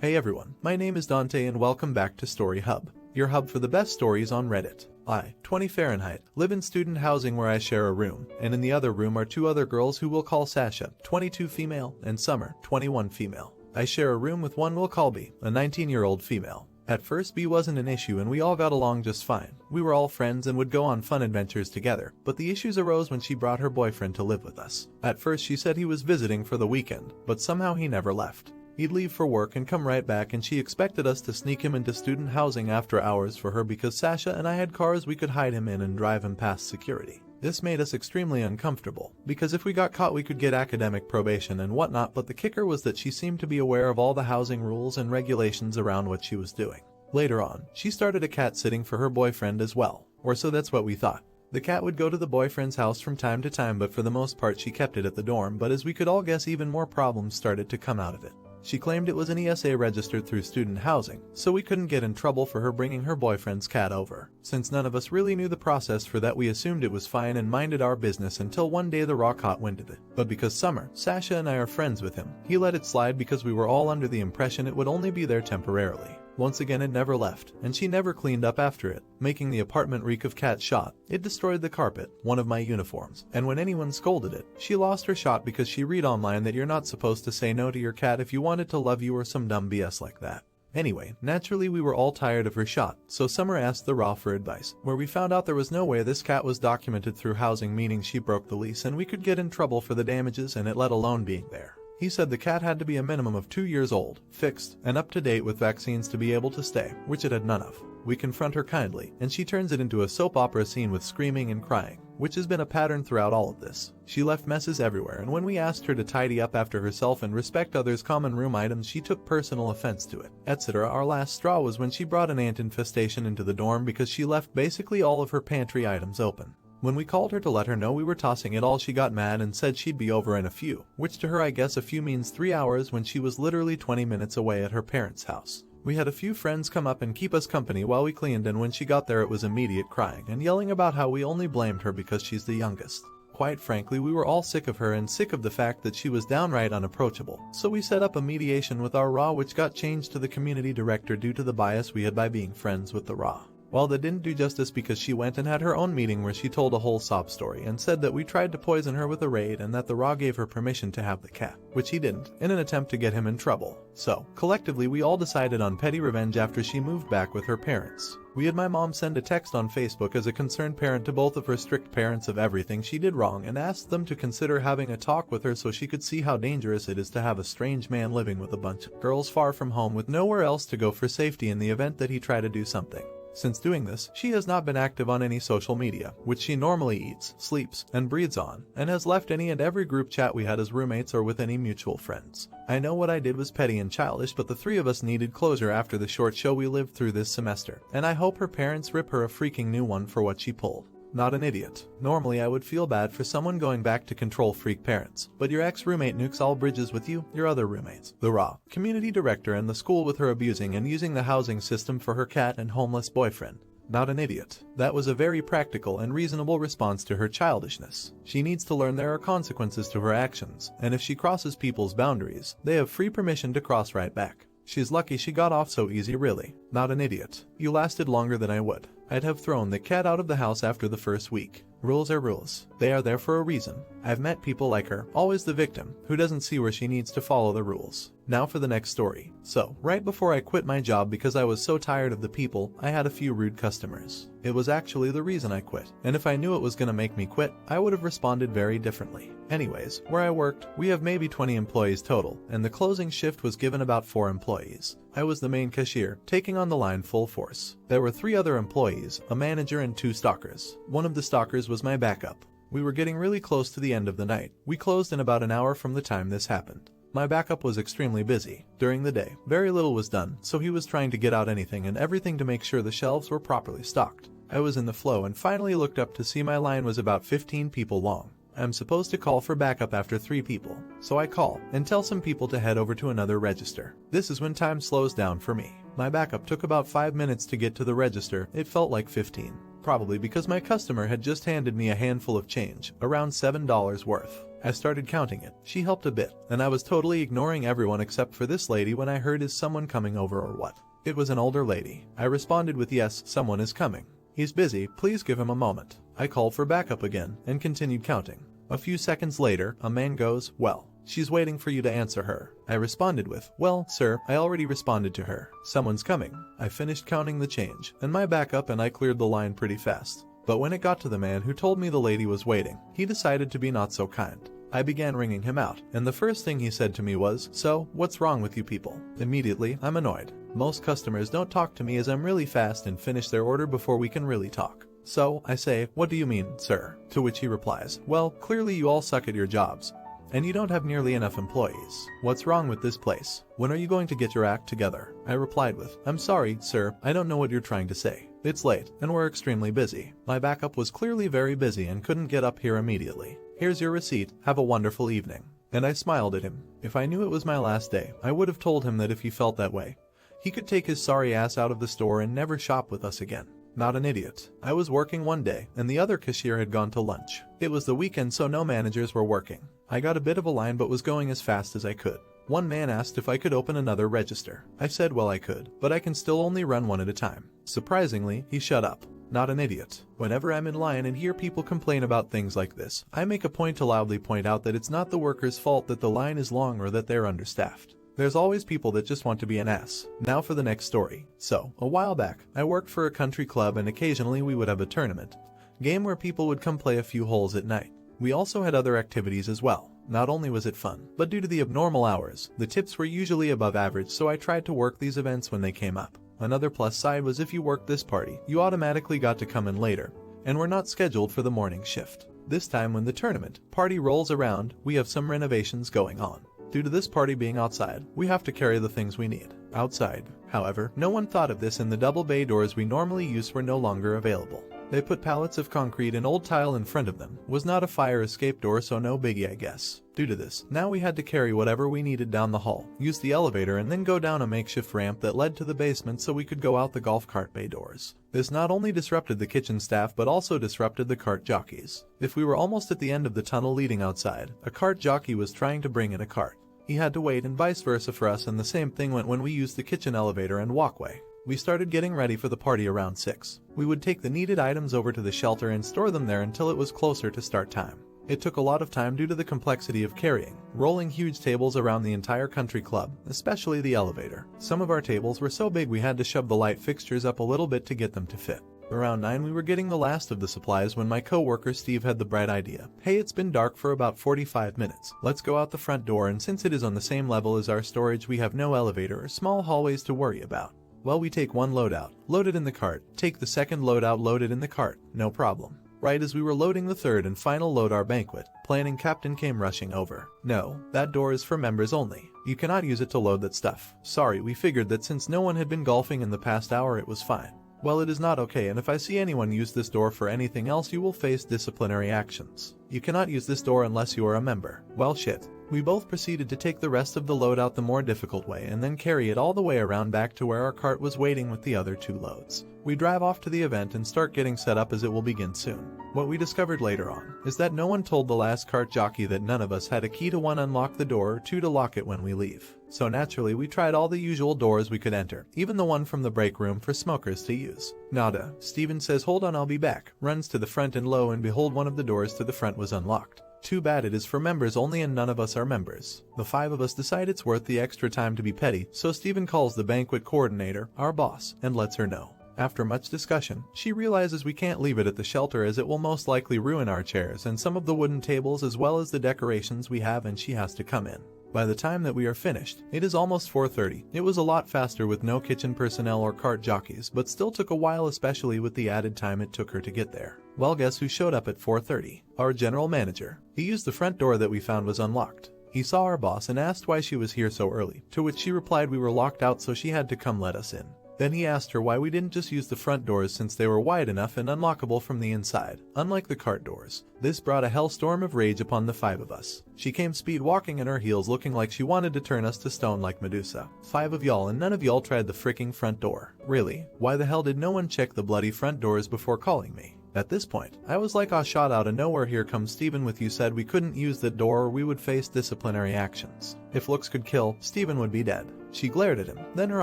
Hey everyone, my name is Dante and welcome back to Story Hub, your hub for the best stories on Reddit. I, 20 Fahrenheit, live in student housing where I share a room, and in the other room are two other girls who we'll call Sasha, 22 female, and Summer, 21 female. I share a room with one we'll call B, a 19-year-old female. At first B wasn't an issue and we all got along just fine. We were all friends and would go on fun adventures together, but the issues arose when she brought her boyfriend to live with us. At first she said he was visiting for the weekend, but somehow he never left. He'd leave for work and come right back, and she expected us to sneak him into student housing after hours for her because Sasha and I had cars we could hide him in and drive him past security. This made us extremely uncomfortable, because if we got caught we could get academic probation and whatnot, but the kicker was that she seemed to be aware of all the housing rules and regulations around what she was doing. Later on, she started a cat sitting for her boyfriend as well, or so that's what we thought. The cat would go to the boyfriend's house from time to time, but for the most part she kept it at the dorm, but as we could all guess, even more problems started to come out of it. She claimed it was an ESA registered through student housing, so we couldn't get in trouble for her bringing her boyfriend's cat over. Since none of us really knew the process for that, we assumed it was fine and minded our business until one day the raw caught wind of it. But because Summer, Sasha and I are friends with him, he let it slide because we were all under the impression it would only be there temporarily. Once again it never left, and she never cleaned up after it, making the apartment reek of cat shot. It destroyed the carpet, one of my uniforms, and when anyone scolded it, she lost her shot because she read online that you're not supposed to say no to your cat if you want it to love you or some dumb BS like that. Anyway, naturally we were all tired of her shot, so Summer asked the Raw for advice, where we found out there was no way this cat was documented through housing, meaning she broke the lease and we could get in trouble for the damages and it, let alone being there. He said the cat had to be a minimum of 2 years old, fixed, and up to date with vaccines to be able to stay, which it had none of. We confront her kindly, and she turns it into a soap opera scene with screaming and crying, which has been a pattern throughout all of this. She left messes everywhere, and when we asked her to tidy up after herself and respect others' common room items, she took personal offense to it, etc. Our last straw was when she brought an ant infestation into the dorm because she left basically all of her pantry items open. When we called her to let her know we were tossing it all, she got mad and said she'd be over in a few, which to her I guess a few means 3 hours, when she was literally 20 minutes away at her parents' house. We had a few friends come up and keep us company while we cleaned, and when she got there it was immediate crying and yelling about how we only blamed her because she's the youngest. Quite frankly, we were all sick of her and sick of the fact that she was downright unapproachable, so we set up a mediation with our Raw, which got changed to the community director due to the bias we had by being friends with the Raw. Well, that didn't do justice because she went and had her own meeting where she told a whole sob story and said that we tried to poison her with a raid and that the Raw gave her permission to have the cat, which he didn't, in an attempt to get him in trouble. So, collectively we all decided on petty revenge after she moved back with her parents. We had my mom send a text on Facebook as a concerned parent to both of her strict parents of everything she did wrong and asked them to consider having a talk with her so she could see how dangerous it is to have a strange man living with a bunch of girls far from home with nowhere else to go for safety in the event that he tried to do something. Since doing this, she has not been active on any social media, which she normally eats, sleeps, and breathes on, and has left any and every group chat we had as roommates or with any mutual friends. I know what I did was petty and childish, but the three of us needed closure after the short show we lived through this semester, and I hope her parents rip her a freaking new one for what she pulled. Not an idiot. Normally I would feel bad for someone going back to control freak parents, but your ex-roommate nukes all bridges with you, your other roommates, the Raw, community director, and the school with her abusing and using the housing system for her cat and homeless boyfriend. Not an idiot. That was a very practical and reasonable response to her childishness. She needs to learn there are consequences to her actions, and if she crosses people's boundaries, they have free permission to cross right back. She's lucky she got off so easy, really. Not an idiot. You lasted longer than I would. I'd have thrown the cat out of the house after the first week. Rules are rules. They are there for a reason. I've met people like her, always the victim, who doesn't see where she needs to follow the rules. Now for the next story. So, right before I quit my job because I was so tired of the people, I had a few rude customers. It was actually the reason I quit, and if I knew it was gonna make me quit, I would have responded very differently. Anyways, where I worked, we have maybe 20 employees total, and the closing shift was given about 4 employees. I was the main cashier, taking on the line full force. There were 3 other employees, a manager and 2 stalkers. One of the stalkers was my backup. We were getting really close to the end of the night. We closed in about an hour from the time this happened. My backup was extremely busy. During the day, very little was done, so he was trying to get out anything and everything to make sure the shelves were properly stocked. I was in the flow and finally looked up to see my line was about 15 people long. I'm supposed to call for backup after 3 people, so I call and tell some people to head over to another register. This is when time slows down for me. My backup took about 5 minutes to get to the register. It felt like 15. Probably because my customer had just handed me a handful of change, around $7 worth. I started counting it. She helped a bit, and I was totally ignoring everyone except for this lady when I heard, "Is someone coming over or what?" It was an older lady. I responded with, "Yes, someone is coming. He's busy, please give him a moment." I called for backup again and continued counting. A few seconds later, a man goes, "Well, she's waiting for you to answer her." I responded with, "Well, sir, I already responded to her. Someone's coming." I finished counting the change, and my backup and I cleared the line pretty fast. But when it got to the man who told me the lady was waiting, he decided to be not so kind. I began ringing him out, and the first thing he said to me was, "So, what's wrong with you people?" Immediately, I'm annoyed. Most customers don't talk to me as I'm really fast and finish their order before we can really talk. So, I say, "What do you mean, sir?" To which he replies, "Well, clearly you all suck at your jobs, and you don't have nearly enough employees. What's wrong with this place? When are you going to get your act together?" I replied with, "I'm sorry, sir, I don't know what you're trying to say. It's late, and we're extremely busy." My backup was clearly very busy and couldn't get up here immediately. "Here's your receipt, have a wonderful evening." And I smiled at him. If I knew it was my last day, I would have told him that if he felt that way, he could take his sorry ass out of the store and never shop with us again. Not an idiot. I was working one day, and the other cashier had gone to lunch. It was the weekend, so no managers were working. I got a bit of a line but was going as fast as I could. One man asked if I could open another register. I said, well, I could, but I can still only run one at a time. Surprisingly, he shut up. Not an idiot. Whenever I'm in line and hear people complain about things like this, I make a point to loudly point out that it's not the worker's fault that the line is long or that they're understaffed. There's always people that just want to be an ass. Now for the next story. So, a while back, I worked for a country club and occasionally we would have a tournament game where people would come play a few holes at night. We also had other activities as well. Not only was it fun, but due to the abnormal hours, the tips were usually above average, so I tried to work these events when they came up. Another plus side was if you worked this party, you automatically got to come in later, and were not scheduled for the morning shift. This time when the tournament party rolls around, we have some renovations going on. Due to this party being outside, we have to carry the things we need outside. However, no one thought of this and the double bay doors we normally use were no longer available. They put pallets of concrete and old tile in front of them. Was not a fire escape door, so no biggie, I guess. Due to this, now we had to carry whatever we needed down the hall, use the elevator, and then go down a makeshift ramp that led to the basement so we could go out the golf cart bay doors. This not only disrupted the kitchen staff but also disrupted the cart jockeys. If we were almost at the end of the tunnel leading outside, a cart jockey was trying to bring in a cart. He had to wait and vice versa for us, and the same thing went when we used the kitchen elevator and walkway. We started getting ready for the party around 6. We would take the needed items over to the shelter and store them there until it was closer to start time. It took a lot of time due to the complexity of carrying, rolling huge tables around the entire country club, especially the elevator. Some of our tables were so big we had to shove the light fixtures up a little bit to get them to fit. Around 9 we were getting the last of the supplies when my co-worker Steve had the bright idea. "Hey, it's been dark for about 45 minutes. Let's go out the front door, and since it is on the same level as our storage we have no elevator or small hallways to worry about. Well, we take one load out, load it in the cart, take the second load out, load it in the cart, no problem." Right as we were loading the third and final load, our banquet planning captain came rushing over. "No, that door is for members only. You cannot use it to load that stuff." Sorry, we figured that since no one had been golfing in the past hour it was fine. "Well, it is not okay, and if I see anyone use this door for anything else you will face disciplinary actions. You cannot use this door unless you are a member." Well, shit. We both proceeded to take the rest of the load out the more difficult way and then carry it all the way around back to where our cart was waiting with the other 2 loads. We drive off to the event and start getting set up as it will begin soon. What we discovered later on is that no one told the last cart jockey that none of us had a key to 1 unlock the door or 2 to lock it when we leave. So naturally we tried all the usual doors we could enter, even the one from the break room for smokers to use. Nada. Steven says, "Hold on, I'll be back." Runs to the front and lo and behold, one of the doors to the front was unlocked. Too bad it is for members only and none of us are members. The 5 of us decide it's worth the extra time to be petty, so Steven calls the banquet coordinator, our boss, and lets her know. After much discussion, she realizes we can't leave it at the shelter as it will most likely ruin our chairs and some of the wooden tables as well as the decorations we have, and she has to come in. By the time that we are finished, it is almost 4:30. It was a lot faster with no kitchen personnel or cart jockeys, but still took a while, especially with the added time it took her to get there. Well, guess who showed up at 4:30? Our general manager. He used the front door that we found was unlocked. He saw our boss and asked why she was here so early, to which she replied we were locked out so she had to come let us in. Then he asked her why we didn't just use the front doors since they were wide enough and unlockable from the inside, unlike the cart doors. This brought a hellstorm of rage upon the 5 of us. She came speed walking in her heels looking like she wanted to turn us to stone like Medusa. 5 of y'all and none of y'all tried the freaking front door. Really? Why the hell did no one check the bloody front doors before calling me? At this point, I was like, "Ah, shot out of nowhere, here comes Stephen with you said we couldn't use that door or we would face disciplinary actions. If looks could kill, Stephen would be dead." She glared at him, then her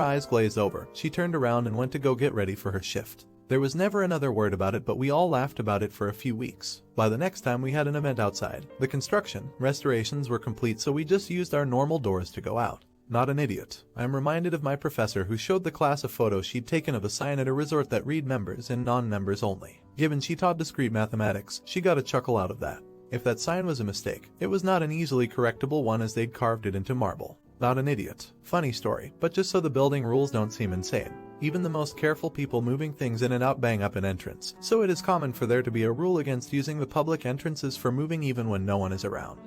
eyes glazed over. She turned around and went to go get ready for her shift. There was never another word about it, but we all laughed about it for a few weeks. By the next time we had an event outside. The construction, restorations were complete, so we just used our normal doors to go out. Not an idiot. I am reminded of my professor who showed the class a photo she'd taken of a sign at a resort that read members and non-members only. Given she taught discrete mathematics, she got a chuckle out of that. If that sign was a mistake, it was not an easily correctable one as they'd carved it into marble. Not an idiot. Funny story, but just so the building rules don't seem insane. Even the most careful people moving things in and out bang up an entrance, so it is common for there to be a rule against using the public entrances for moving even when no one is around.